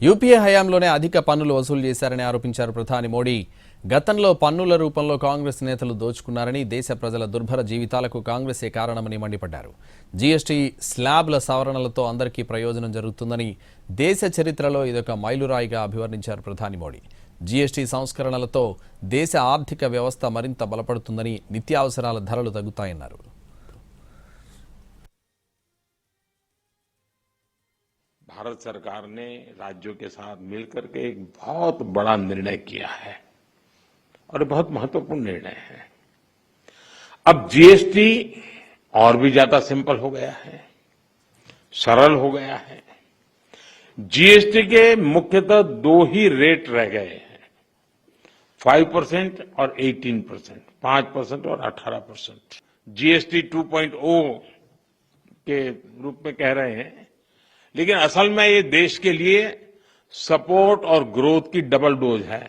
UPA హయాంలోనే అధిక పన్నులు వసూలు చేశారని ఆరోపించారు ప్రధాని మోడీ. గతంలో పన్నుల రూపంలో కాంగ్రెస్ నేతలు దోచుకున్నారని, దేశ ప్రజల దుర్భర జీవితాలకు కాంగ్రెసే కారణమని మండిపడ్డారు. జీఎస్టీ స్లాబ్ల సవరణలతో అందరికీ ప్రయోజనం జరుగుతుందని, దేశ చరిత్రలో ఇదొక మైలురాయిగా అభివర్ణించారు ప్రధాని మోడీ. జీఎస్టీ సంస్కరణలతో దేశ ఆర్థిక వ్యవస్థ మరింత బలపడుతుందని, నిత్యావసరాల ధరలు తగ్గుతాయన్నారు. भारत सरकार ने राज्यों के साथ मिलकर के एक बहुत बड़ा निर्णय किया है और बहुत महत्वपूर्ण निर्णय है। अब जीएसटी और भी ज्यादा सिंपल हो गया है, सरल हो गया है। जीएसटी के मुख्यतः दो ही रेट रह गए हैं, 5% और 18%, 5% और 18%। जीएसटी 2.0 के रूप में कह रहे हैं, लेकिन असल में ये देश के लिए सपोर्ट और ग्रोथ की डबल डोज है।